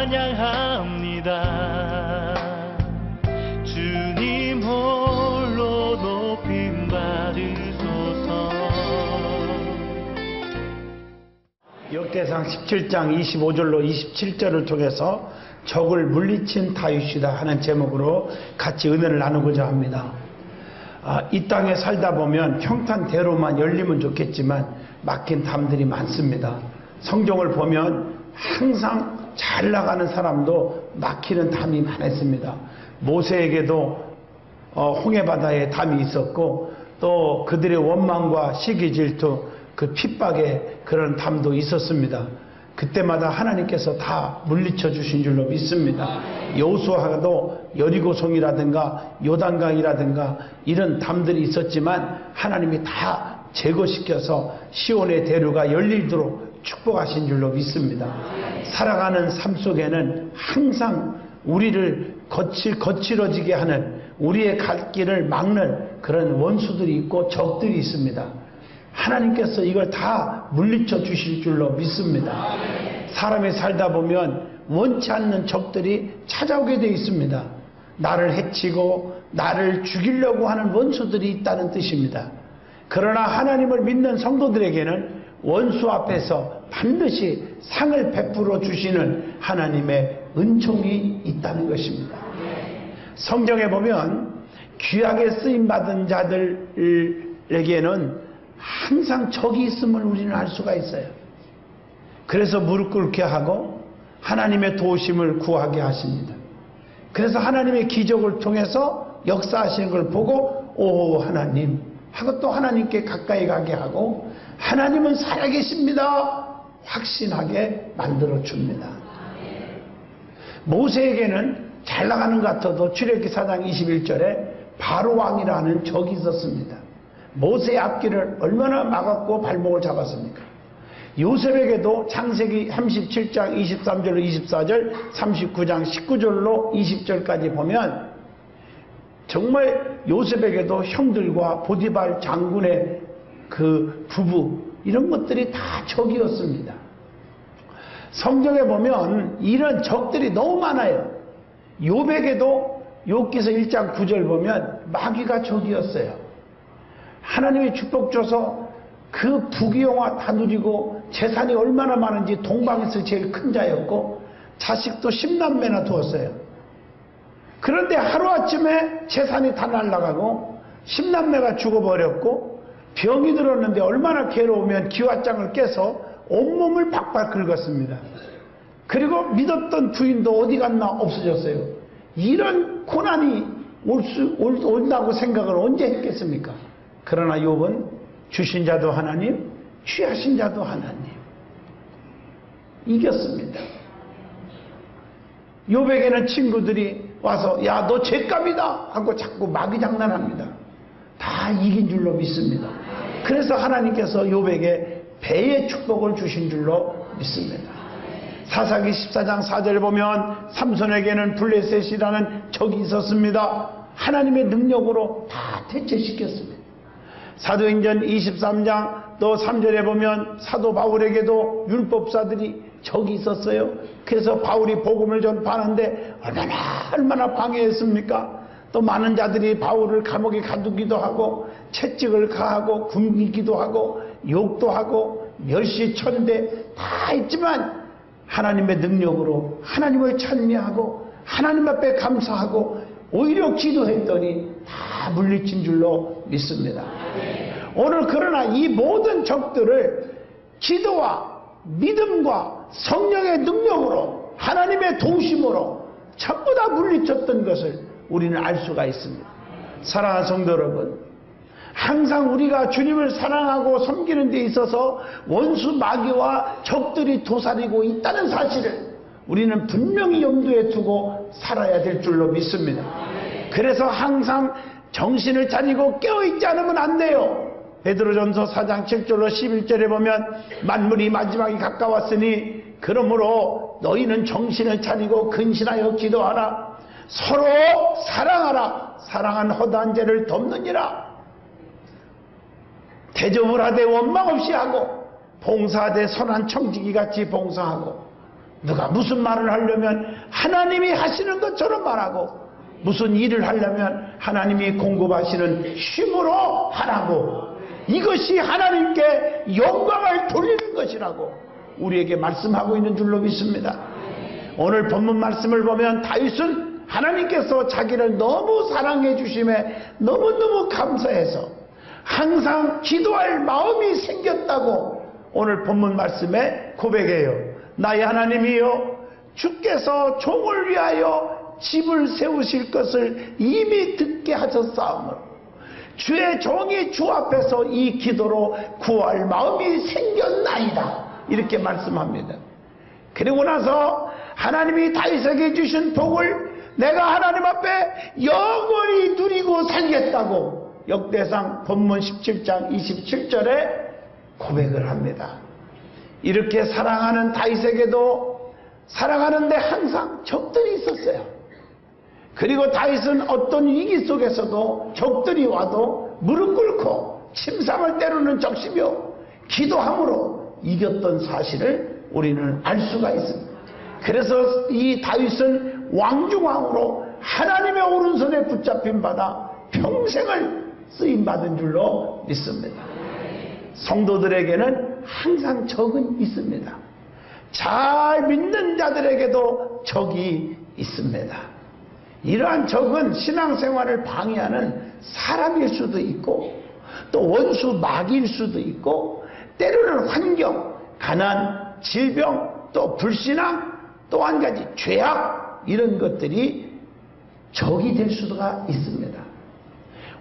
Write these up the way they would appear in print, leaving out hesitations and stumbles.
찬양합니다. 주님 홀로 높임 받으소서. 역대상 17장 25절로 27절을 통해서 적을 물리친 다윗이다 하는 제목으로 같이 은혜를 나누고자 합니다. 이 땅에 살다 보면 평탄대로만 열리면 좋겠지만 막힌 담들이 많습니다. 성경을 보면 항상 잘 나가는 사람도 막히는 담이 많았습니다. 모세에게도 홍해바다에 담이 있었고 또 그들의 원망과 시기 질투 그 핍박에 그런 담도 있었습니다. 그때마다 하나님께서 다 물리쳐 주신 줄로 믿습니다. 여호수아도 여리고성이라든가 요단강이라든가 이런 담들이 있었지만 하나님이 다 제거시켜서 시온의 대류가 열리도록 축복하신 줄로 믿습니다. 살아가는 삶 속에는 항상 우리를 거칠어지게 하는 우리의 갈 길을 막는 그런 원수들이 있고 적들이 있습니다. 하나님께서 이걸 다 물리쳐 주실 줄로 믿습니다. 사람이 살다 보면 원치 않는 적들이 찾아오게 되어 있습니다. 나를 해치고 나를 죽이려고 하는 원수들이 있다는 뜻입니다. 그러나 하나님을 믿는 성도들에게는 원수 앞에서 반드시 상을 베풀어 주시는 하나님의 은총이 있다는 것입니다. 성경에 보면 귀하게 쓰임받은 자들에게는 항상 적이 있음을 우리는 알 수가 있어요. 그래서 무릎 꿇게 하고 하나님의 도우심을 구하게 하십니다. 그래서 하나님의 기적을 통해서 역사하시는 걸 보고 오 하나님 하고 또 하나님께 가까이 가게 하고 하나님은 살아계십니다 확신하게 만들어 줍니다. 모세에게는 잘 나가는 것 같아도 출애굽기 4장 21절에 바로왕이라는 적이 있었습니다. 모세의 앞길을 얼마나 막았고 발목을 잡았습니까? 요셉에게도 창세기 37장 23절로 24절 39장 19절로 20절까지 보면 정말 요셉에게도 형들과 보디발 장군의 그 부부 이런 것들이 다 적이었습니다. 성경에 보면 이런 적들이 너무 많아요. 욥에게도 욥기서 1장 9절 보면 마귀가 적이었어요. 하나님의 축복 줘서 그 부귀영화 다 누리고 재산이 얼마나 많은지 동방에서 제일 큰 자였고 자식도 10남매나 두었어요. 그런데 하루아침에 재산이 다 날아가고 10남매가 죽어버렸고 병이 들었는데 얼마나 괴로우면 기와장을 깨서 온몸을 박박 긁었습니다. 그리고 믿었던 부인도 어디 갔나 없어졌어요. 이런 고난이 온다고 생각을 언제 했겠습니까? 그러나 욥은 주신 자도 하나님, 취하신 자도 하나님 이겼습니다. 욥에게는 친구들이 와서 야 너 죗감이다 하고 자꾸 마귀 장난합니다. 다 이긴 줄로 믿습니다. 그래서 하나님께서 욥에게 배의 축복을 주신 줄로 믿습니다. 사사기 14장 4절에 보면 삼손에게는 블레셋이라는 적이 있었습니다. 하나님의 능력으로 다 대체시켰습니다. 사도행전 23장 또 3절에 보면 사도 바울에게도 율법사들이 적이 있었어요. 그래서 바울이 복음을 전파하는데 얼마나 방해했습니까? 또 많은 자들이 바울을 감옥에 가두기도 하고 채찍을 가하고 굶기기도 하고 욕도 하고 멸시천대 다 있지만 하나님의 능력으로 하나님을 찬미하고 하나님 앞에 감사하고 오히려 기도했더니 다 물리친 줄로 믿습니다. 오늘 그러나 이 모든 적들을 기도와 믿음과 성령의 능력으로 하나님의 도우심으로 전부 다 물리쳤던 것을 우리는 알 수가 있습니다. 사랑하는 성도 여러분, 항상 우리가 주님을 사랑하고 섬기는 데 있어서 원수 마귀와 적들이 도사리고 있다는 사실을 우리는 분명히 염두에 두고 살아야 될 줄로 믿습니다. 그래서 항상 정신을 차리고 깨어있지 않으면 안 돼요. 베드로전서 4장 7절로 11절에 보면 만물이 마지막이 가까웠으니 그러므로 너희는 정신을 차리고 근신하여 기도하라. 서로 사랑하라. 사랑한 허다한 죄를 덮느니라. 대접을 하되 원망 없이 하고 봉사하되 선한 청지기같이 봉사하고 누가 무슨 말을 하려면 하나님이 하시는 것처럼 말하고, 무슨 일을 하려면 하나님이 공급하시는 쉼으로 하라고, 이것이 하나님께 영광을 돌리는 것이라고 우리에게 말씀하고 있는 줄로 믿습니다. 오늘 본문 말씀을 보면 다윗은 하나님께서 자기를 너무 사랑해 주심에 너무너무 감사해서 항상 기도할 마음이 생겼다고 오늘 본문 말씀에 고백해요. 나의 하나님이여, 주께서 종을 위하여 집을 세우실 것을 이미 듣게 하셨사오므로 주의 종이 주 앞에서 이 기도로 구할 마음이 생겼나이다, 이렇게 말씀합니다. 그리고 나서 하나님이 다윗에게 주신 복을 내가 하나님 앞에 영원히 누리고 살겠다고 역대상 본문 17장 27절에 고백을 합니다. 이렇게 사랑하는 다윗에게도 사랑하는데 항상 적들이 있었어요. 그리고 다윗은 어떤 위기 속에서도 적들이 와도 무릎 꿇고 침상을 때리는 적시며 기도함으로 이겼던 사실을 우리는 알 수가 있습니다. 그래서 이 다윗은 왕중왕으로 하나님의 오른손에 붙잡힌 바다 평생을 쓰임받은 줄로 믿습니다. 성도들에게는 항상 적은 있습니다. 잘 믿는 자들에게도 적이 있습니다. 이러한 적은 신앙생활을 방해하는 사람일 수도 있고, 또 원수 마귀일 수도 있고, 때로는 환경, 가난, 질병, 또 불신앙, 또 한 가지 죄악, 이런 것들이 적이 될 수가 있습니다.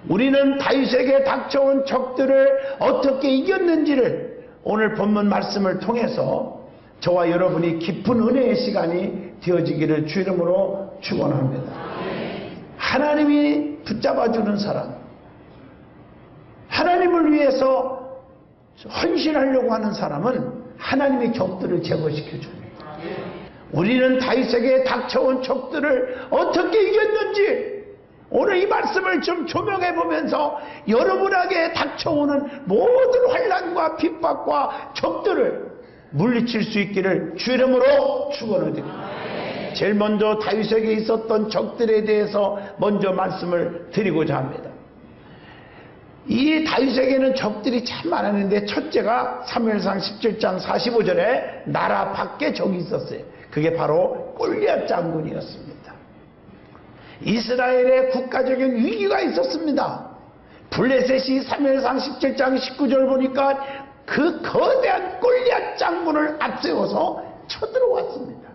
우리는 다윗에게 닥쳐온 적들을 어떻게 이겼는지를 오늘 본문 말씀을 통해서 저와 여러분이 깊은 은혜의 시간이 되어지기를 주 이름으로 축원합니다. 하나님이 붙잡아주는 사람, 하나님을 위해서 헌신하려고 하는 사람은 하나님의 적들을 제거시켜줍니다. 우리는 다윗에게 닥쳐온 적들을 어떻게 이겼는지 오늘 이 말씀을 좀 조명해 보면서 여러분에게 닥쳐오는 모든 환난과 핍박과 적들을 물리칠 수 있기를 주 이름으로 축원드립니다. 제일 먼저 다윗에게 있었던 적들에 대해서 먼저 말씀을 드리고자 합니다. 이 다윗에게는 적들이 참 많았는데 첫째가 사무엘상 17장 45절에 나라 밖에 적이 있었어요. 그게 바로 골리앗 장군이었습니다. 이스라엘의 국가적인 위기가 있었습니다. 블레셋이 사무엘상 17장 19절 보니까 그 거대한 골리앗 장군을 앞세워서 쳐들어왔습니다.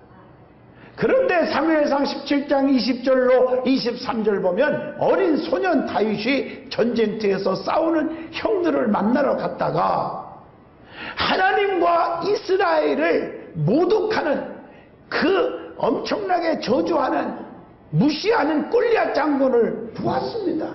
그런데 사무엘상 17장 20절로 23절 보면 어린 소년 다윗이 전쟁터에서 싸우는 형들을 만나러 갔다가 하나님과 이스라엘을 모독하는 그 엄청나게 저주하는 무시하는 골리앗 장군을 보았습니다.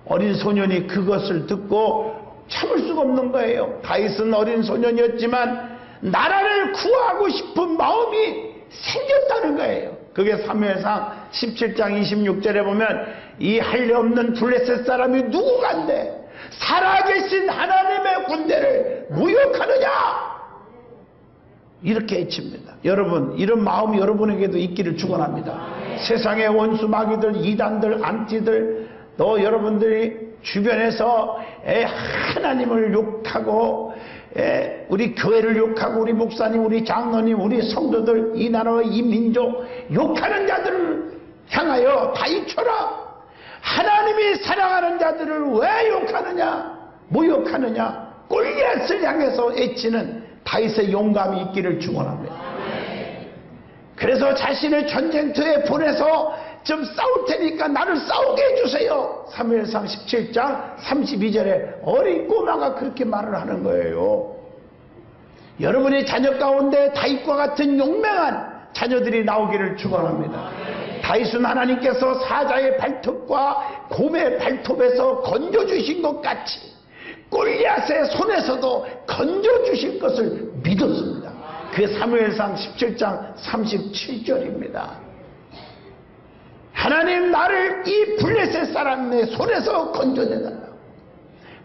어린 소년이 그것을 듣고 참을 수가 없는 거예요. 다윗은 어린 소년이었지만 나라를 구하고 싶은 마음이 생겼다는 거예요. 그게 사무엘상 17장 26절에 보면 이 할례 없는 블레셋 사람이 누구간데 살아계신 하나님의 군대를 모욕하느냐, 이렇게 외칩니다. 여러분, 이런 마음이 여러분에게도 있기를 축원합니다. 세상의 원수 마귀들, 이단들, 안티들, 또 여러분들이 주변에서 하나님을 욕하고 우리 교회를 욕하고 우리 목사님, 우리 장로님, 우리 성도들, 이 나라와 이 민족 욕하는 자들을 향하여 다윗처럼 하나님이 사랑하는 자들을 왜 욕하느냐, 모욕하느냐, 골리앗을 향해서 외치는 다윗의 용감이 있기를 축원합니다. 그래서 자신의 전쟁터에 보내서 좀 싸울 테니까 나를 싸우게 해주세요. 사무엘상 17장 32절에 어린 꼬마가 그렇게 말을 하는 거예요. 여러분의 자녀 가운데 다윗과 같은 용맹한 자녀들이 나오기를 축원합니다. 다윗은 하나님께서 사자의 발톱과 곰의 발톱에서 건져주신 것 같이 골리앗의 손에서도 건져주실 것을 믿었습니다. 그게 사무엘상 17장 37절입니다. 하나님, 나를 이 블레셋 사람의 손에서 건져내달라고.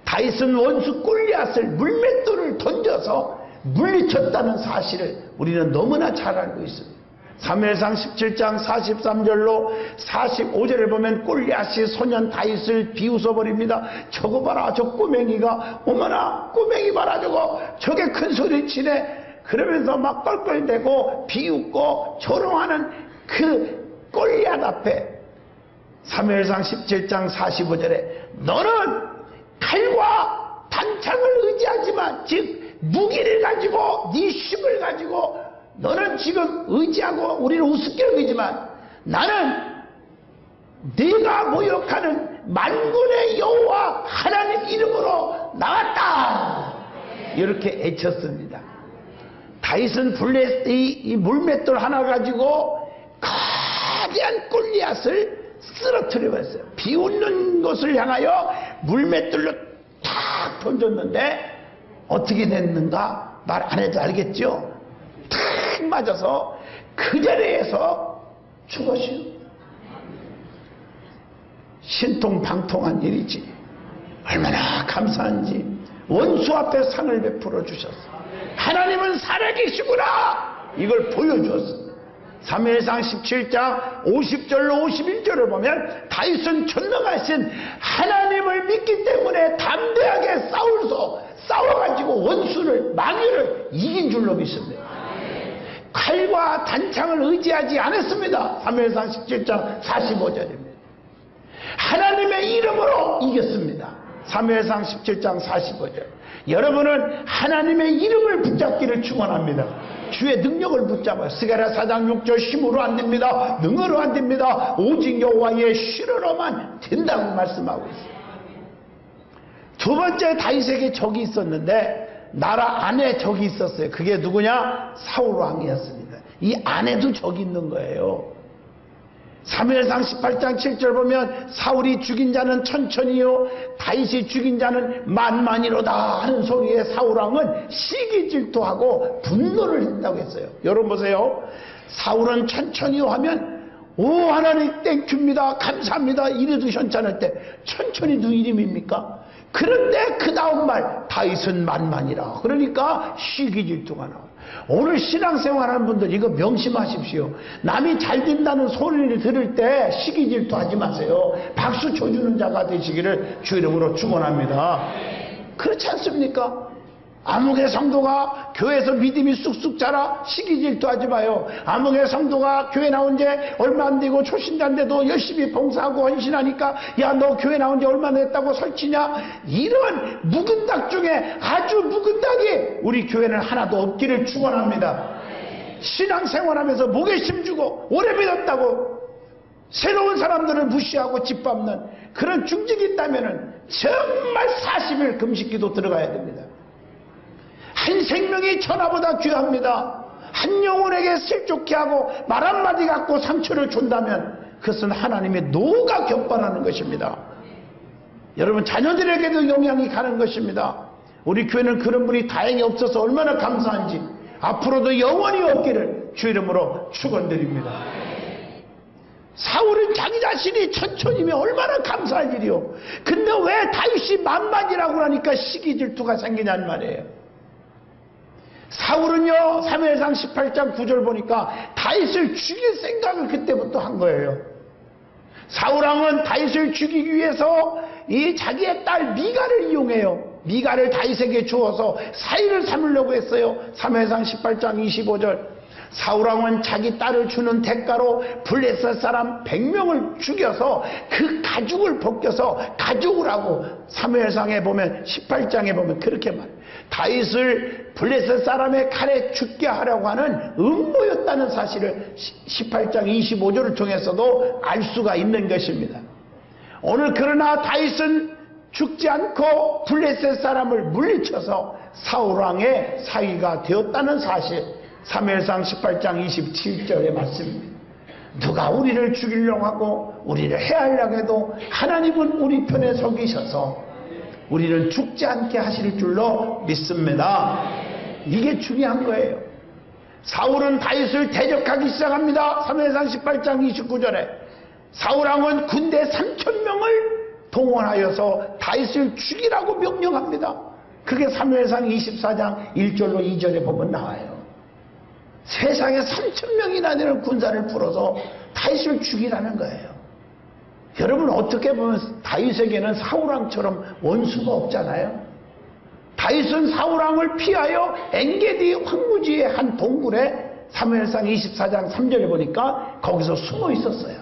다윗은 원수 골리앗을 물맷돌을 던져서 물리쳤다는 사실을 우리는 너무나 잘 알고 있습니다. 사무엘상 17장 43절로 45절을 보면 골리앗이 소년 다윗을 비웃어 버립니다. 저거 봐라, 저 꼬맹이가, 어머나 꼬맹이 봐라, 저게 큰 소리 치네. 그러면서 막 껄껄대고 비웃고 조롱하는 그 골리앗 앞에 사무엘상 17장 45절에 너는 칼과 단창을 의지하지만, 즉 무기를 가지고 네 힘을 가지고 너는 지금 의지하고 우리는 우습게 여기지만 나는 네가 모욕하는 만군의 여호와 하나님 이름으로 나왔다, 이렇게 외쳤습니다. 다윗은 이 물맷돌 하나 가지고 거대한 골리앗을 쓰러뜨려 버렸어요. 비웃는 것을 향하여 물맷돌로 탁 던졌는데 어떻게 됐는가 말 안 해도 알겠죠? 탁 맞아서 그 자리에서 죽었어요. 신통방통한 일이지. 얼마나 감사한지. 원수 앞에 상을 베풀어 주셨어. 하나님은 살아계시구나, 이걸 보여주었습니다. 사무엘상 17장 50절로 51절을 보면 다윗은 전능하신 하나님을 믿기 때문에 담대하게 싸워가지고 원수를, 마귀를 이긴 줄로 믿습니다. 칼과 단창을 의지하지 않았습니다. 사무엘상 17장 45절입니다. 하나님의 이름으로 이겼습니다. 사무엘상 17장 45절. 여러분은 하나님의 이름을 붙잡기를 축원합니다. 주의 능력을 붙잡아요. 스가랴 4장 6절 힘으로 안 됩니다. 능으로 안 됩니다. 오직 여호와의 실으로만 된다고 말씀하고 있어요. 두 번째, 다윗에게 적이 있었는데 나라 안에 적이 있었어요. 그게 누구냐? 사울 왕이었습니다. 이 안에도 적이 있는 거예요. 사무엘상 18장 7절 보면 사울이 죽인 자는 천천히요 다윗이 죽인 자는 만만이로다 하는 소리에 사울 왕은 시기 질투하고 분노를 했다고 했어요. 여러분 보세요. 사울은 천천히요 하면 오 하나님 땡큐입니다, 감사합니다, 이래도 현찮을 때 천천히도 이름입니까? 그런데 그 다음 말 다윗은 만만이라, 그러니까 시기 질투가 나와요. 오늘 신앙생활하는 분들 이거 명심하십시오. 남이 잘 된다는 소리를 들을 때 시기 질투하지 마세요. 박수 쳐주는 자가 되시기를 주 이름으로 축원합니다. 그렇지 않습니까? 아무개 성도가 교회에서 믿음이 쑥쑥 자라, 시기 질투하지 마요. 아무개 성도가 교회 나온 지 얼마 안 되고 초신자인데도 열심히 봉사하고 헌신하니까 야 너 교회 나온 지 얼마나 됐다고 설치냐, 이런 묵은 닭 중에 아주 묵은 닭이 우리 교회는 하나도 없기를 축원합니다. 신앙생활하면서 목에심 주고 오래 믿었다고 새로운 사람들을 무시하고 짓밟는 그런 중직이 있다면 정말 40일 금식기도 들어가야 됩니다. 한 생명이 천하보다 귀합니다. 한 영혼에게 슬쩍게 하고 말 한마디 갖고 상처를 준다면 그것은 하나님의 노가 격발하는 것입니다. 여러분 자녀들에게도 영향이 가는 것입니다. 우리 교회는 그런 분이 다행히 없어서 얼마나 감사한지 앞으로도 영원히 없기를 주 이름으로 축원드립니다. 사울은 자기 자신이 천천히면 얼마나 감사할 일이요. 근데 왜 다윗이 만만이라고 하니까 시기 질투가 생기냐는 말이에요. 사울은요 사무엘상 18장 9절 보니까 다윗을 죽일 생각을 그때부터 한 거예요. 사울왕은 다윗을 죽이기 위해서 이 자기의 딸 미갈을 이용해요. 미갈을 다윗에게 주어서 사위를 삼으려고 했어요. 사무엘상 18장 25절. 사울왕은 자기 딸을 주는 대가로 블레셋 사람 100명을 죽여서 그 가죽을 벗겨서 가죽을 하고 사무엘상에 보면 18장에 보면 그렇게 말해요. 다윗을 블레셋 사람의 칼에 죽게 하려고 하는 음모였다는 사실을 18장 25절을 통해서도 알 수가 있는 것입니다. 오늘 그러나 다윗은 죽지 않고 블레셋 사람을 물리쳐서 사울왕의 사위가 되었다는 사실, 사무엘상 18장 27절의 말씀입니다. 누가 우리를 죽이려고 하고 우리를 해하려고 해도 하나님은 우리 편에 서 계셔서 우리는 죽지 않게 하실 줄로 믿습니다. 이게 중요한 거예요. 사울은 다윗을 대적하기 시작합니다. 사무엘상 18장 29절에 사울왕은 군대 3,000명을 동원하여서 다윗을 죽이라고 명령합니다. 그게 사무엘상 24장 1절로 2절에 보면 나와요. 세상에 3,000명이나 되는 군사를 풀어서 다윗을 죽이라는 거예요. 여러분 어떻게 보면 다윗에게는 사울왕처럼 원수가 없잖아요. 다윗은 사울왕을 피하여 엔게디 황무지의 한 동굴에 사무엘상 24장 3절에 보니까 거기서 숨어 있었어요.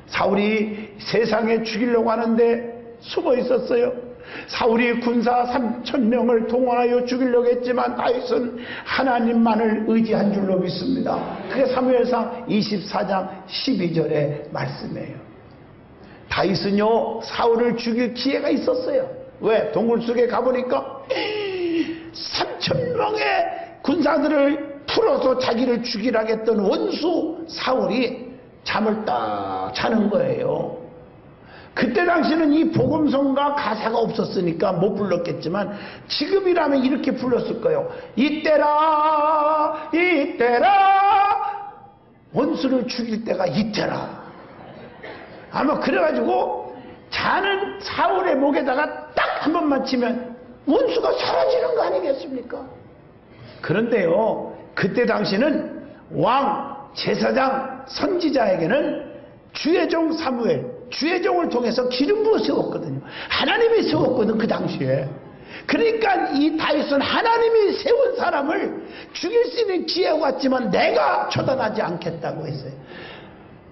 사울이 세상에 죽이려고 하는데 숨어 있었어요. 사울이 군사 3,000명을 동원하여 죽이려고 했지만 다윗은 하나님만을 의지한 줄로 믿습니다. 그게 사무엘상 24장 12절의 말씀이에요. 다윗은요 사울을 죽일 기회가 있었어요. 왜? 동굴 속에 가보니까 3,000명의 군사들을 풀어서 자기를 죽이라고 했던 원수 사울이 잠을 딱 자는 거예요. 그때 당시는 이 복음성가 가사가 없었으니까 못 불렀겠지만 지금이라면 이렇게 불렀을 거예요. 이때라 이때라 원수를 죽일 때가 이때라. 아마 그래가지고 자는 사울의 목에다가 딱 한 번만 치면 원수가 사라지는 거 아니겠습니까? 그런데요 그때 당시는 왕, 제사장, 선지자에게는 주의 종 사무엘, 주의 종을 통해서 기름 부어 세웠거든요. 하나님이 세웠거든 그 당시에. 그러니까 이 다윗은 하나님이 세운 사람을 죽일 수 있는 기회가 왔지만 내가 처단하지 않겠다고 했어요.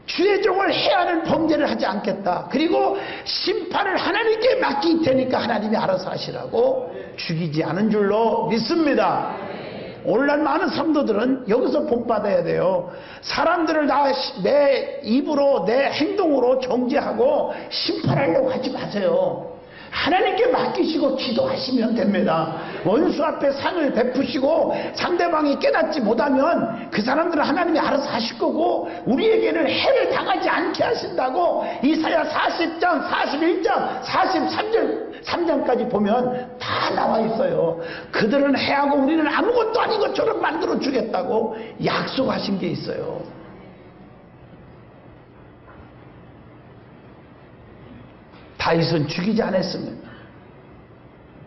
주의 종을 해하는 범죄를 하지 않겠다. 그리고 심판을 하나님께 맡길 테니까 하나님이 알아서 하시라고 죽이지 않은 줄로 믿습니다. 오늘날 많은 성도들은 여기서 본받아야 돼요. 사람들을 내 입으로 내 행동으로 정죄하고 심판하려고 하지 마세요. 하나님께 맡기시고 기도하시면 됩니다. 원수 앞에 상을 베푸시고 상대방이 깨닫지 못하면 그 사람들은 하나님이 알아서 하실 거고 우리에게는 해를 당하지 않게 하신다고 이사야 40장, 41장, 43장까지 보면 다 나와 있어요. 그들은 해하고 우리는 아무것도 아닌 것처럼 만들어 주겠다고 약속하신 게 있어요. 다윗은 죽이지 않았습니다.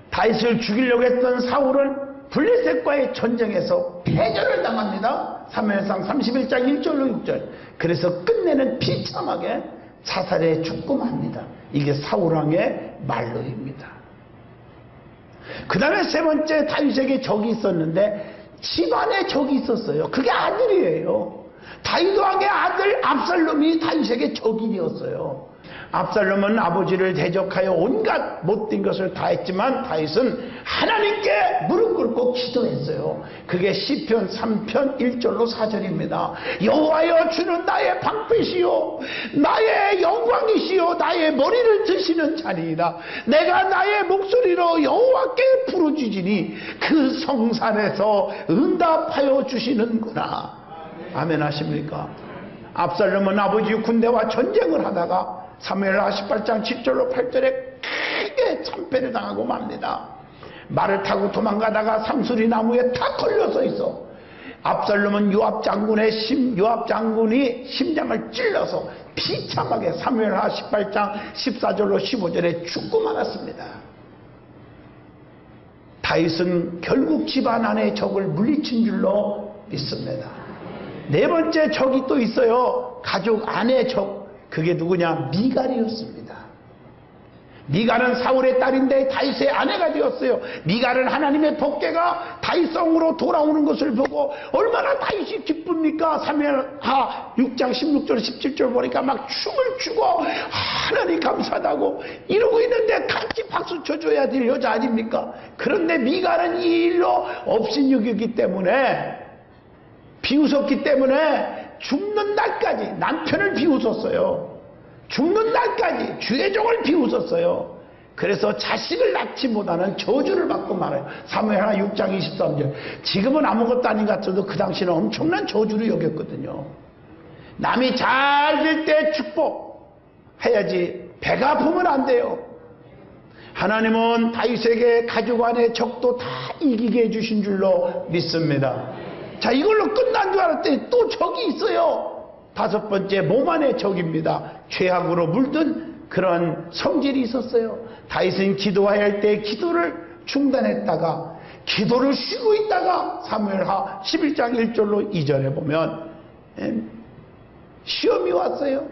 다윗을 죽이려고 했던 사울은 블레셋과의 전쟁에서 패전을 당합니다. 사무엘상 31장 1절로 6절. 그래서 끝내는 비참하게 자살에 죽고 맙니다. 이게 사울왕의 말로입니다. 그 다음에 세 번째 다윗에게 적이 있었는데 집안에 적이 있었어요. 그게 아들이에요. 다윗 왕의 아들 압살롬이 다윗에게 적이 되었어요. 압살롬은 아버지를 대적하여 온갖 못된 것을 다 했지만 다윗은 하나님께 무릎 꿇고 기도했어요. 그게 시편 3편 1절로 4절입니다. 여호와여 주는 나의 방패시요 나의 영광이시요 나의 머리를 드시는 자리이다. 내가 나의 목소리로 여호와께 부르짖으니 그 성산에서 응답하여 주시는구나. 아멘 하십니까? 압살롬은 아버지 군대와 전쟁을 하다가 사무엘하 18장 7절로 8절에 크게 참패를 당하고 맙니다. 말을 타고 도망가다가 상수리 나무에 탁 걸려서 있어. 압살롬은 요압 장군이 심장을 찔러서 비참하게 사무엘하 18장 14절로 15절에 죽고 말았습니다. 다윗은 결국 집안 안의 적을 물리친 줄로 믿습니다. 네 번째 적이 또 있어요. 가족 안의 적. 그게 누구냐? 미갈이었습니다. 미갈은 사울의 딸인데 다윗의 아내가 되었어요. 미갈은 하나님의 복궤가 다윗성으로 돌아오는 것을 보고 얼마나 다윗이 기쁩니까? 사무엘하 6장 16절 17절 보니까 막 춤을 추고 하나님 감사하다고 이러고 있는데 같이 박수 쳐줘야 될 여자 아닙니까? 그런데 미갈은 이 일로 업신여기기 때문에 비웃었기 때문에 죽는 날까지 남편을 비웃었어요. 죽는 날까지 주의 종을 비웃었어요. 그래서 자식을 낳지 못하는 저주를 받고 말아요. 사무엘하 6장 23절. 지금은 아무것도 아닌 것 같아도 그 당시는 엄청난 저주를 여겼거든요. 남이 잘 될 때 축복해야지 배가 아프면 안 돼요. 하나님은 다윗에게 가족 안의 적도 다 이기게 해주신 줄로 믿습니다. 자, 이걸로 끝난 줄 알았더니 또 적이 있어요. 다섯 번째, 몸 안의 적입니다. 죄악으로 물든 그런 성질이 있었어요. 다윗은 기도해야 할 때 기도를 중단했다가 기도를 쉬고 있다가 사무엘하 11장 1절로 2절에 보면 시험이 왔어요.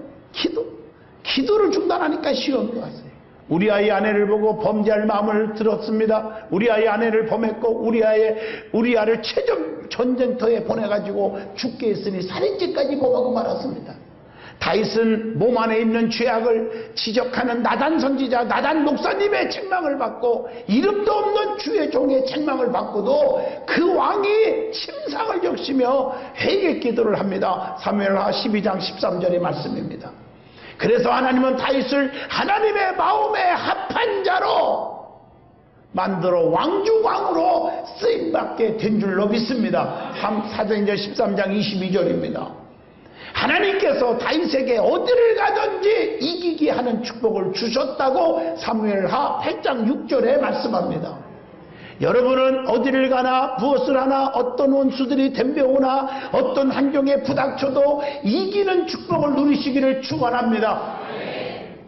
기도를 중단하니까 시험이 왔어요. 우리 아이 아내를 보고 범죄할 마음을 들었습니다. 우리 아이 아내를 범했고 우리 아이를 전쟁터에 보내가지고 죽게 했으니 살인죄까지 범하고 말았습니다. 다윗은 몸 안에 있는 죄악을 지적하는 나단 선지자, 나단 목사님의 책망을 받고 이름도 없는 주의 종의 책망을 받고도 그 왕이 침상을 적시며 회개 기도를 합니다. 사무엘하 12장 13절의 말씀입니다. 그래서 하나님은 다윗을 하나님의 마음에 합한 자로 만들어 왕중왕으로 쓰임받게 된 줄로 믿습니다. 사도행전 13장 22절입니다. 하나님께서 다윗에게 어디를 가든지 이기게 하는 축복을 주셨다고 사무엘하 8장 6절에 말씀합니다. 여러분은 어디를 가나 무엇을 하나 어떤 원수들이 덤벼오나 어떤 환경에 부닥쳐도 이기는 축복을 누리시기를 축원합니다.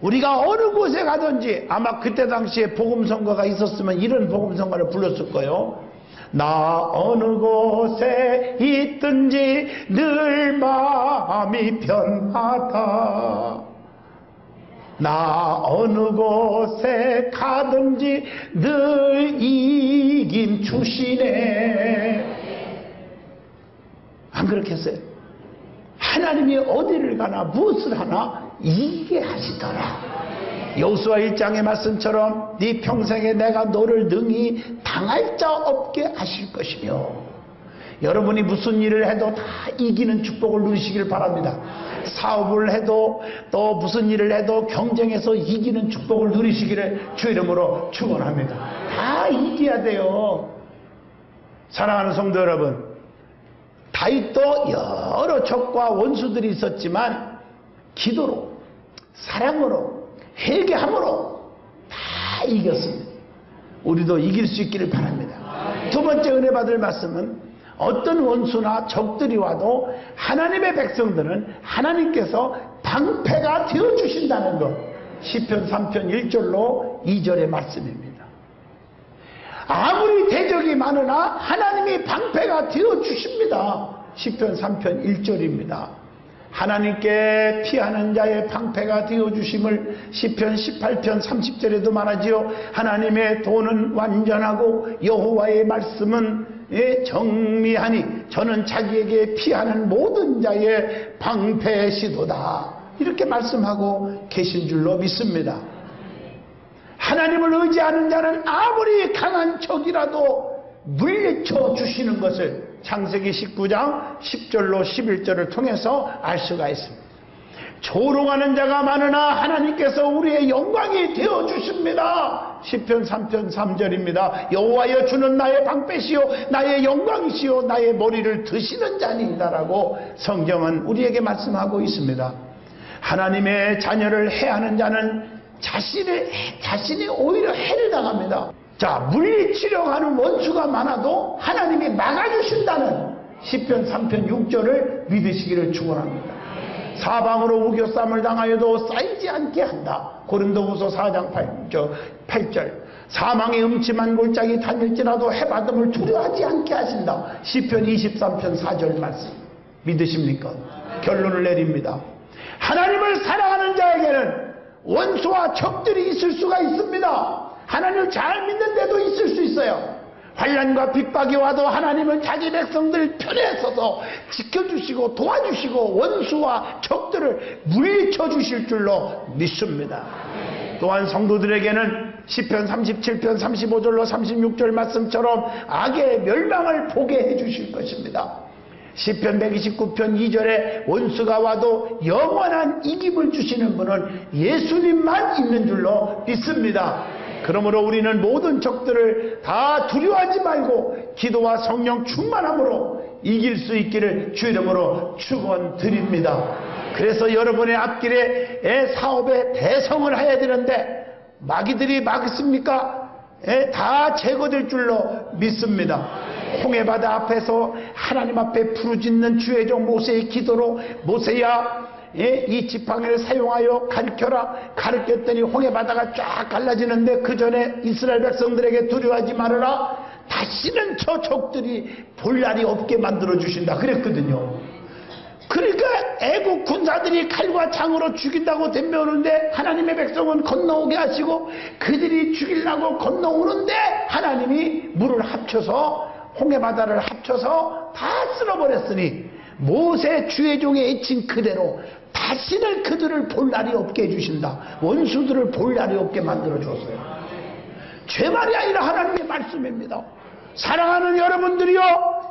우리가 어느 곳에 가든지 아마 그때 당시에 복음성가가 있었으면 이런 복음성가를 불렀을 거예요. 나 어느 곳에 있든지 늘 마음이 편하다. 나 어느 곳에 가든지 늘 이김 주시네. 안 그렇겠어요? 하나님이 어디를 가나 무엇을 하나 이기게 하시더라. 여호수아 1장의 말씀처럼 네 평생에 내가 너를 능히 당할 자 없게 하실 것이며, 여러분이 무슨 일을 해도 다 이기는 축복을 누리시길 바랍니다. 사업을 해도 또 무슨 일을 해도 경쟁에서 이기는 축복을 누리시기를 주 이름으로 축원합니다. 다 이겨야 돼요. 사랑하는 성도 여러분, 다윗도 여러 적과 원수들이 있었지만 기도로, 사랑으로, 회개함으로 다 이겼습니다. 우리도 이길 수 있기를 바랍니다. 두 번째 은혜 받을 말씀은 어떤 원수나 적들이 와도 하나님의 백성들은 하나님께서 방패가 되어주신다는 것. 시편 3편 1절로 2절의 말씀입니다. 아무리 대적이 많으나 하나님이 방패가 되어주십니다. 시편 3편 1절입니다. 하나님께 피하는 자의 방패가 되어주심을 시편 18편 30절에도 말하지요. 하나님의 도는 완전하고 여호와의 말씀은 정미하니 저는 자기에게 피하는 모든 자의 방패시도다. 이렇게 말씀하고 계신 줄로 믿습니다. 하나님을 의지하는 자는 아무리 강한 적이라도 물리쳐 주시는 것을 창세기 19장 10절로 11절을 통해서 알 수가 있습니다. 조롱하는 자가 많으나 하나님께서 우리의 영광이 되어 주십니다. 시편 3편 3절입니다. 여호와여 주는 나의 방패시요 나의 영광이시요 나의 머리를 드시는 자니이다라고 성경은 우리에게 말씀하고 있습니다. 하나님의 자녀를 해하는 자는 자신이 오히려 해를 당합니다. 자, 물리치려고 하는 원수가 많아도 하나님이 막아주신다는 시편 3편 6절을 믿으시기를 축원합니다. 사방으로 우겨쌈을 당하여도 쌓이지 않게 한다. 고린도후서 4장 8절. 사망의 음침한 골짜기 다닐지라도 해받음을 두려워하지 않게 하신다. 시편 23편 4절 말씀 믿으십니까? 결론을 내립니다. 하나님을 사랑하는 자에게는 원수와 적들이 있을 수가 있습니다. 하나님을 잘 믿는데도 있을 수 있어요. 환난과 핍박이 와도 하나님은 자기 백성들 편에 서서 지켜주시고 도와주시고 원수와 적들을 물리쳐 주실 줄로 믿습니다. 또한 성도들에게는 시편 37편 35절로 36절 말씀처럼 악의 멸망을 보게 해주실 것입니다. 시편 129편 2절에 원수가 와도 영원한 이김을 주시는 분은 예수님만 있는 줄로 믿습니다. 그러므로 우리는 모든 적들을 다 두려워하지 말고 기도와 성령 충만함으로 이길 수 있기를 주 이름으로 축원드립니다. 그래서 여러분의 앞길에 사업에 대성을 해야 되는데 마귀들이 막습니까? 다 제거될 줄로 믿습니다. 홍해바다 앞에서 하나님 앞에 부르짖는 주의 종 모세의 기도로 모세야 이 지팡이를 사용하여 가르쳐라. 가르쳤더니 홍해바다가 쫙 갈라지는데 그 전에 이스라엘 백성들에게 두려워하지 말아라. 다시는 저 적들이 볼 날이 없게 만들어 주신다 그랬거든요. 그러니까 애국 군사들이 칼과 창으로 죽인다고 덤벼오는데 하나님의 백성은 건너오게 하시고 그들이 죽이려고 건너오는데 하나님이 물을 합쳐서 홍해바다를 합쳐서 다 쓸어버렸으니 모세 주의 종에 애친 그대로 다시는 그들을 볼 날이 없게 해주신다. 원수들을 볼 날이 없게 만들어줬어요. 제 말이 아니라 하나님의 말씀입니다. 사랑하는 여러분들이요,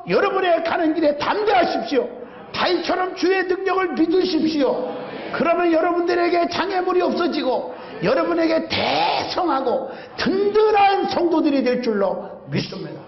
여러분의 가는 길에 담대하십시오. 다윗처럼 주의 능력을 믿으십시오. 그러면 여러분들에게 장애물이 없어지고 여러분에게 대성하고 든든한 성도들이 될 줄로 믿습니다.